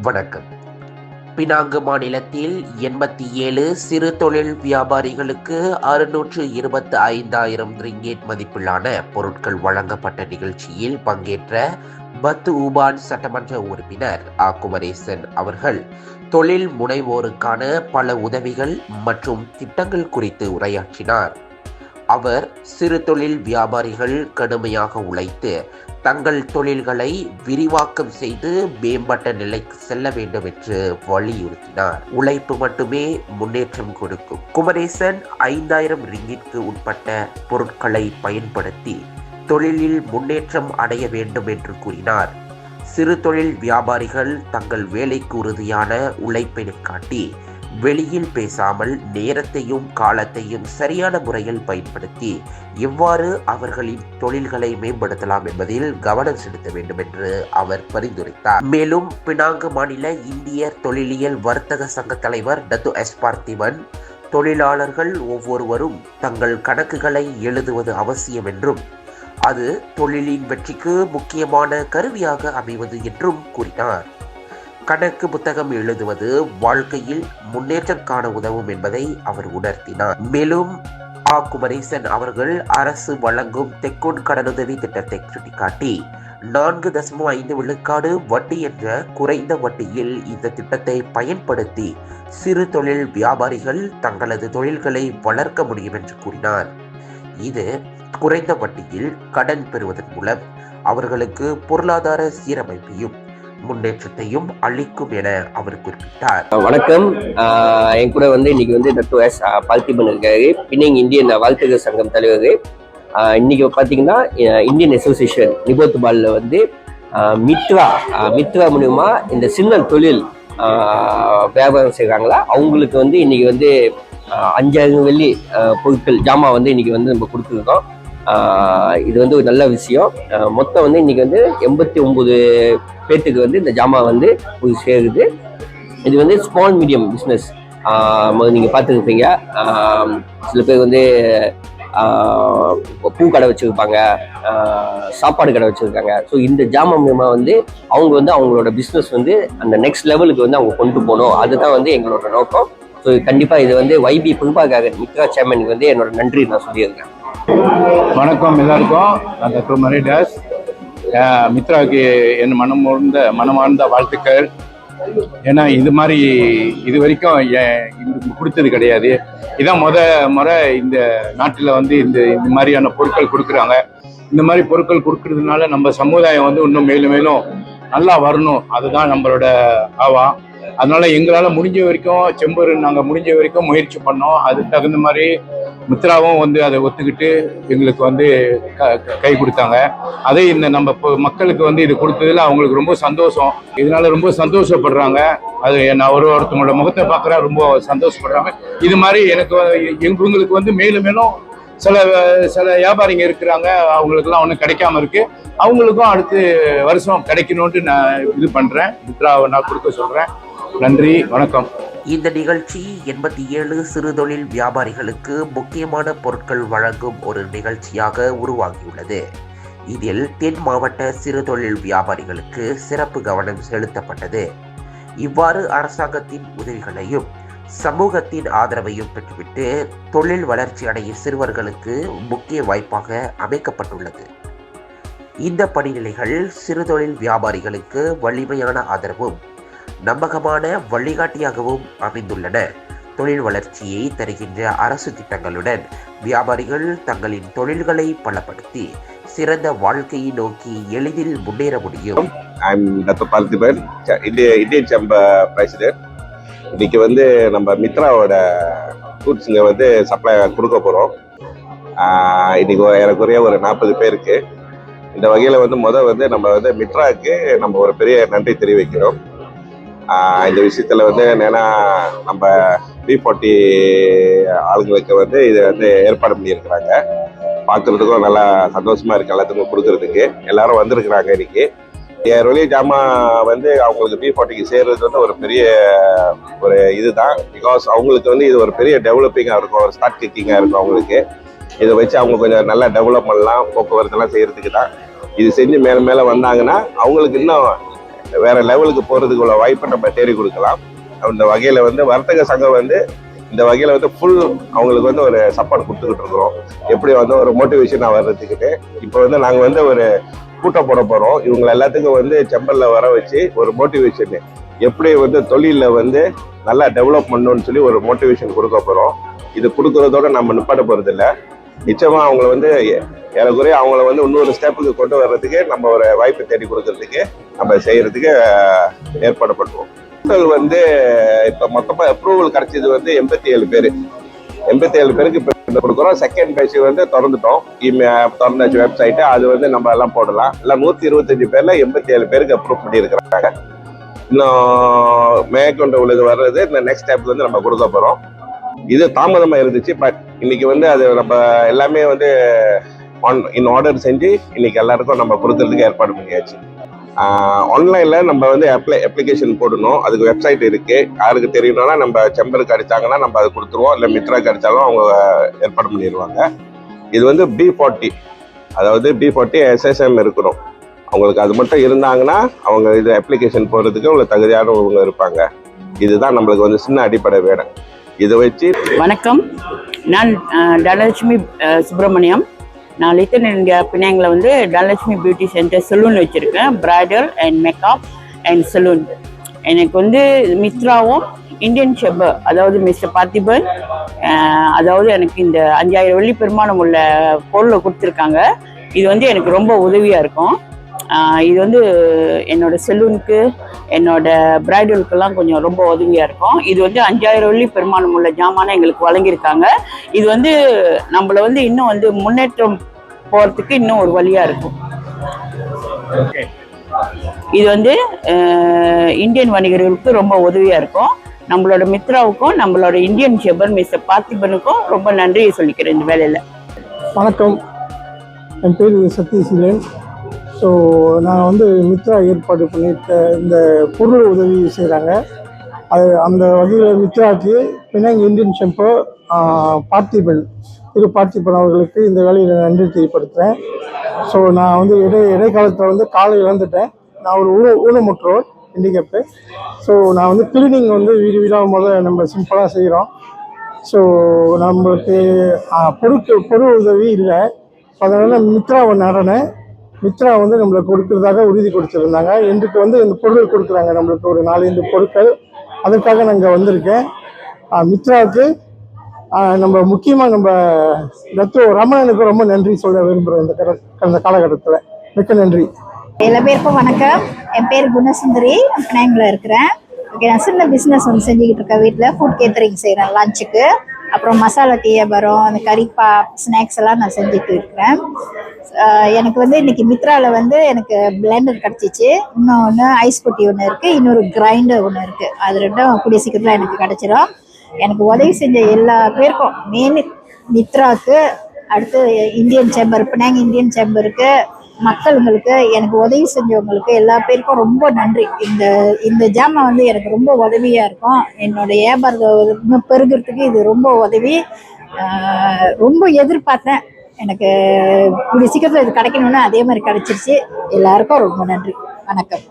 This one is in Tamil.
வணக்கம். பினாங்கு மாநிலத்தில் 87 சிறு தொழில் வியாபாரிகளுக்கு 625,000 ரிங்கேட் மதிப்பிலான பொருட்கள் வழங்கப்பட்ட நிகழ்ச்சியில் பங்கேற்ற பத்து ஊபான் சட்டமன்ற உறுப்பினர் குமரேசன் அவர்கள் தொழில் முனைவோருக்கான பல உதவிகள் மற்றும் திட்டங்கள் குறித்து உரையாற்றினார். அவர் சிறு தொழில் வியாபாரிகள் கடுமையாக உழைத்து தங்கள் தொழில்களை விரிவாக்கம் செய்து மேம்பட்ட நிலைக்கு செல்ல வேண்டும் என்று வலியுறுத்தினார். உழைப்பு மட்டுமே முன்னேற்றம் கொடுக்கும். குமரேசன் 5,000 ரிங்கிற்கு உட்பட்ட பொருட்களை பயன்படுத்தி தொழிலில் முன்னேற்றம் அடைய வேண்டும் என்று கூறினார். சிறு தொழில் வியாபாரிகள் தங்கள் வேலைக்கு உறுதியான உழைப்பினை காட்டி வெளியில் பேசாமல் நேரத்தையும் காலத்தையும் சரியான முறையில் பயன்படுத்தி எவ்வாறு அவர்களின் தொழில்களை மேம்படுத்தலாம் என்பதில் கவனம் செலுத்த வேண்டும் என்று அவர் பரிந்துரைத்தார். மேலும் பினாங்கு மாநில இந்திய தொழிலியல் வர்த்தக சங்க தலைவர் டத்து எஸ் பார்த்திபன், தொழிலாளர்கள் ஒவ்வொருவரும் தங்கள் கணக்குகளை எழுதுவது அவசியம் என்றும் அது தொழிலின் வெற்றிக்கு முக்கியமான கருவியாக அமைவது என்றும் கூறினார். கணக்கு புத்தகம் எழுதுவது வாழ்க்கையில் முன்னேற்றம் காண உதவும் என்பதை அவர் உணர்த்தினார். மேலும் குமரேசன் அவர்கள் அரசு வழங்கும் தெக்கோன் கடனுதவி திட்டத்தை சுட்டிக்காட்டி 4.5 விழுக்காடு வட்டி என்ற குறைந்த வட்டியில் இந்த திட்டத்தை பயன்படுத்தி சிறு தொழில் வியாபாரிகள் தங்களது தொழில்களை வளர்க்க முடியும் என்று கூறினார். இது குறைந்த வட்டியில் கடன் பெறுவதன் மூலம் அவர்களுக்கு பொருளாதார சீரமைப்பையும் முன்னேற்றத்தையும் அளிக்கும் என அவர் குறிப்பிட்டார். வணக்கம். என் கூட இன்னைக்கு டாக்டர் எஸ் பார்த்திபன் இருக்காரு, பின்னிங் இந்தியன் வர்த்தக சங்கம் தலைவர். இன்னைக்கு பார்த்தீங்கன்னா இந்தியன் அசோசியேஷன் நிபோத்பாலில் மித்ரா மூலியமா இந்த சின்ன தொழில் வியாபாரம் செய்கிறாங்களா அவங்களுக்கு இன்னைக்கு 5,000 வெள்ளி பொருட்கள் ஜாமா இன்னைக்கு நம்ம கொடுத்துருக்கோம். இது ஒரு நல்ல விஷயம். மொத்தம் இன்னைக்கு 89 பேர்த்துக்கு இந்த ஜாமா போய் சேருது. இது ஸ்மால் மீடியம் பிஸ்னஸ். நீங்கள் பார்த்துருப்பீங்க, சில பேர் பூ கடை வச்சுருப்பாங்க, சாப்பாடு கடை வச்சுருக்காங்க. ஸோ இந்த ஜாமா மூலமா அவங்க அவங்களோட பிஸ்னஸ் அந்த நெக்ஸ்ட் லெவலுக்கு அவங்க கொண்டு போகணும். அதுதான் எங்களோட நோக்கம். ஸோ கண்டிப்பாக இது YB புல்பாக மித்ரா சேர்மனுக்கு என்னோட நன்றி நான் சொல்லியிருக்கேன். வணக்கம் எல்லாருக்கும். நான் டாக்டர் மரிடாஸ். மித்ராவுக்கு என் மனமார்ந்த வாழ்த்துக்கள். ஏன்னா இது வரைக்கும் கொடுத்தது கிடையாது. இதான் முறை இந்த நாட்டில் இந்த மாதிரியான பொருட்கள் கொடுக்குறாங்க. இந்த மாதிரி பொருட்கள் கொடுக்கறதுனால நம்ம சமுதாயம் இன்னும் மேலும் மேலும் நல்லா வரணும். அதுதான் நம்மளோட ஆவா. அதனால எங்களால் முடிஞ்ச வரைக்கும் நாங்கள் முடிஞ்ச வரைக்கும் முயற்சி பண்ணோம். அதுக்கு தகுந்த மாதிரி மித்ராவும் அதை ஒத்துக்கிட்டு எங்களுக்கு கை கொடுத்தாங்க. அதே நம்ம மக்களுக்கு இது கொடுத்ததுல அவங்களுக்கு ரொம்ப சந்தோஷம். இதனால ரொம்ப சந்தோஷப்படுறாங்க. அது நான் ஒருத்தவங்களோட முகத்தை பார்க்குறா ரொம்ப சந்தோஷப்படுறாங்க. இது மாதிரி எங்களுக்கு மேலும் மேலும் சில வியாபாரிங்க இருக்கிறாங்க, அவங்களுக்குலாம் ஒன்றும் கிடைக்காம இருக்கு. அவங்களுக்கும் அடுத்து வருஷம் கிடைக்கணும்ட்டு நான் இது பண்றேன். மித்ராவை நான் கொடுக்க சொல்றேன். நன்றி, வணக்கம். இந்த நிகழ்ச்சி 87 சிறு தொழில் வியாபாரிகளுக்கு முக்கியமான பொருட்கள் வழங்கும் ஒரு நிகழ்ச்சியாக உருவாகியுள்ளது. இதில் தென் மாவட்ட சிறு தொழில் வியாபாரிகளுக்கு சிறப்பு கவனம் செலுத்தப்பட்டது. இவ்வாறு அரசாங்கத்தின் உதவிகளையும் சமூகத்தின் ஆதரவையும் பெற்றுவிட்டு தொழில் வளர்ச்சி அடைய சிறுவர்களுக்கு முக்கிய வாய்ப்பாக அமைக்கப்பட்டுள்ளது. இந்த படிநிலைகள் சிறு தொழில் வியாபாரிகளுக்கு வலிமையான ஆதரவும் நம்பகமான வழிகாட்டியாகவும் அமைந்துள்ளன. தொழில் வளர்ச்சியை தருகின்ற அரசு திட்டங்களுடன் வியாபாரிகள் தங்களின் தொழில்களை பலப்படுத்தி சிறந்த வாழ்க்கையை நோக்கி எளிதில் முன்னேற முடியும். I'm Dr. Parthiban, Indian chamber president. இன்னைக்கு நம்ம மித்ராவோட ஃப்ரூட்ஸுங்க சப்ளை கொடுக்க போகிறோம். இன்னைக்கு ஏறக்குறைய ஒரு 40 பேருக்கு. இந்த வகையில் நம்ம மித்ராவுக்கு நம்ம ஒரு பெரிய நன்றி தெரிவிக்கிறோம். இந்த விஷயத்தில் ஏன்னா நம்ம B40 ஆளுங்களுக்கு இதை ஏற்பாடு பண்ணியிருக்கிறாங்க. பார்க்குறதுக்கும் நல்லா சந்தோஷமாக இருக்குது. எல்லாத்துக்கும் கொடுக்கறதுக்கு எல்லாரும் வந்திருக்கிறாங்க. இன்னைக்கு 5,000 வெள்ளி ஜாமா அவங்களுக்கு B40க்கு சேர்றது ஒரு பெரிய இதுதான். பிகாஸ் அவங்களுக்கு இது ஒரு பெரிய டெவலப்பிங்காக இருக்கும், ஒரு ஸ்டார்ட் கிக்கிங்காக இருக்கும் அவங்களுக்கு. இதை வச்சு அவங்க கொஞ்சம் நல்லா டெவலப் பண்ணலாம், போக்குவரத்துலாம் செய்கிறதுக்கு தான். இது செஞ்சு மேலே மேலே வந்தாங்கன்னா அவங்களுக்கு இன்னும் வேறு லெவலுக்கு போகிறதுக்கு உள்ள வாய்ப்பை நம்ம தேடி கொடுக்கலாம். அந்த வகையில் வந்து வர்த்தக சங்கம் வந்து இந்த வகையில் வந்து ஃபுல் அவங்களுக்கு வந்து ஒரு சப்போர்ட் கொடுத்துக்கிட்டு இருக்கிறோம். எப்படி வந்து ஒரு மோட்டிவேஷனாக வர்றதுக்கிட்டு இப்போ வந்து நாங்கள் வந்து ஒரு கூட்டம் போட போகிறோம். இவங்களை எல்லாத்துக்கும் வந்து செம்பலில் வர வச்சு ஒரு மோட்டிவேஷன், எப்படி வந்து தொழிலில் வந்து நல்லா டெவலப் பண்ணணும்னு சொல்லி ஒரு மோட்டிவேஷன் கொடுக்க போகிறோம். இது கொடுக்குறதோட நம்ம நிப்பாட்ட போகிறது இல்லை. நிச்சயமாக அவங்கள வந்து ஏறக்குறைய அவங்கள வந்து இன்னொரு ஸ்டெப்புக்கு கொண்டு வர்றதுக்கு நம்ம ஒரு வாய்ப்பு தேடி கொடுக்கறதுக்கு நம்ம செய்கிறதுக்கு ஏற்பாடு பண்ணுவோம். வந்து இப்போ மொத்தமாக அப்ரூவல் கிடைச்சது வந்து 87 பேர். 87 பேருக்கு இப்போ கொடுக்குறோம். செகண்ட் பேட்ச் வந்து திறந்துட்டோம், திறந்தாச்சு வெப்சைட்டு. அது வந்து நம்ம எல்லாம் போடலாம். இல்லை 125 பேர்ல 87 பேருக்கு அப்ரூவ் பண்ணியிருக்கிறாங்க. இன்னும் மேற்கொண்டு உள்ளது வர்றது இந்த நெக்ஸ்ட் ஸ்டெப் வந்து நம்ம கொடுக்க போகிறோம். இது தாமதமாக இருந்துச்சு, பட் இன்னைக்கு வந்து அது நம்ம எல்லாமே வந்து இன் ஆர்டர் செஞ்சு இன்னைக்கு எல்லாருக்கும் நம்ம கொடுக்கறதுக்கு ஏற்பாடு பண்ணியாச்சு. ஆன்லைனில் நம்ம வந்து அப்ளிகேஷன் போடணும். அதுக்கு வெப்சைட் இருக்குது. யாருக்கு தெரியணும்னா நம்ம செம்பருக்கு அடித்தாங்கன்னா நம்ம அதை கொடுத்துருவோம். இல்லை மித்ராக்கு அடித்தாலும் அவங்க ஏற்பாடு பண்ணிடுவாங்க. இது வந்து B40, அதாவது B40 SSM இருக்கணும். அவங்களுக்கு அது மட்டும் இருந்தாங்கன்னா அவங்க இது அப்ளிகேஷன் போடுறதுக்கு உள்ள தகுதியானவங்க இருப்பாங்க. இதுதான் நம்மளுக்கு வந்து சின்ன அடிப்படை வேணும். இதை வச்சு வணக்கம், நான் தனலட்சுமி சுப்பிரமணியம். நான் லிட்டில் இந்தியா பினாங்கில் வந்து தனலட்சுமி பியூட்டி சென்டர் சலூன் வச்சுருக்கேன். Bridal and makeup and salon. எனக்கு வந்து மித்ராவும் இந்தியன் ஷெப்பர், அதாவது மிஸ்டர் பார்த்திபன், அதாவது எனக்கு இந்த 5000 வெள்ளி பெருமானம் உள்ள பொருளை கொடுத்துருக்காங்க. இது வந்து எனக்கு ரொம்ப உதவியாக இருக்கும். இது வந்து என்னோட செலூனுக்கு, என்னோட பிரைடலுக்கெல்லாம் கொஞ்சம் ரொம்ப உதவியாக இருக்கும். இது வந்து 5000 வெள்ளி பெருமானம் உள்ள ஜாமானை எங்களுக்கு வழங்கியிருக்காங்க. இது வந்து நம்மளை வந்து இன்னும் வந்து முன்னேற்றம் போகிறதுக்கு இன்னும் ஒரு வழியாக இருக்கும். இது வந்து இந்தியன் வணிகர்களுக்கு ரொம்ப உதவியாக இருக்கும். நம்மளோட மித்ராவுக்கும் நம்மளோட இந்தியன் ஷெப்பர் மிஸ்டர் பார்த்திபனுக்கும் ரொம்ப நன்றியை சொல்லிக்கிறேன் இந்த வேலையில். வணக்கம், என் பேர் சத்யசீலன். ஸோ நான் வந்து மித்ரா ஏற்பாடு பண்ணியிருக்க இந்த பொருள் உதவி செய்கிறாங்க. அந்த வகையில் மித்ராவுக்கு பினாங் இந்தியன் ஷெப்பர் பார்த்திபன், பார்த்திபன் அவர்களுக்கு இந்த வேலையில் நன்றி தெரியப்படுத்துகிறேன். ஸோ நான் வந்து இடைக்காலத்தில் வந்து காலை இழந்துட்டேன். நான் ஒரு ஊனமுற்றோர், ஹேண்டிகேப்பு. ஸோ நான் வந்து கிளீனிங் வந்து வீடு வீடாக நம்ம சிம்பிளாக செய்கிறோம். ஸோ நம்மளுக்கு பொருள் உதவி இல்லை. அதனால் மித்ராவை நடனேன். மித்ரா வந்து நம்மளுக்கு கொடுக்குறதாக உறுதி கொடுத்துருந்தாங்க. இன்றைக்கு வந்து இந்த பொருள் கொடுக்குறாங்க நம்மளுக்கு ஒரு 4-5 பொருட்கள். அதற்காக நான் இங்கே வந்திருக்கேன். மித்ராவுக்கு நம்ம முக்கியமாக நம்ம ரமணனுக்கு ரொம்ப நன்றி சொல்ல விரும்புகிறோம் இந்த காலகட்டத்தில். மிக்க நன்றி. எல்லா பேருக்கும் வணக்கம். என் பேர் குணசுந்தரி, பினாங்கில் இருக்கிறேன். ஓகே, நான் சின்ன பிஸ்னஸ் ஒன்று செஞ்சுக்கிட்டு இருக்கேன். வீட்டில் ஃபுட் கேட்டரிங் செய்கிறேன் லஞ்சுக்கு. அப்புறம் மசாலா டீ வியாபாரம், அந்த கறிப்பா ஸ்நாக்ஸ் எல்லாம் நான் செஞ்சுட்டு இருக்கிறேன். எனக்கு வந்து இன்னைக்கு மித்ராவில் வந்து எனக்கு பிளெண்டர் கிடச்சிச்சு. இன்னொன்று ஐஸ் குட்டி ஒன்று இருக்குது, இன்னொரு கிரைண்டர் ஒன்று இருக்குது. அது ரெண்டும் கூடிய சீக்கிரத்தில் எனக்கு கிடச்சிடும். எனக்கு உதவி செஞ்ச எல்லா பேருக்கும், மெயின் மித்ராவுக்கு, அடுத்து இந்தியன் சேம்பர், பினாங் இந்தியன் சேம்பருக்கு, மக்களுங்களுக்கு, எனக்கு உதவி செஞ்சவங்களுக்கு எல்லா பேருக்கும் ரொம்ப நன்றி. இந்த ஜாமான் வந்து எனக்கு ரொம்ப உதவியாக இருக்கும். என்னோட வியாபாரத்தை பெருகிறதுக்கு இது ரொம்ப உதவி. ரொம்ப எதிர்பார்த்தேன். எனக்கு கூடிய சீக்கிரத்தில் இது கிடைக்கணும்னு, அதே மாதிரி கிடைச்சிருச்சு. எல்லாருக்கும் ரொம்ப நன்றி. வணக்கம்.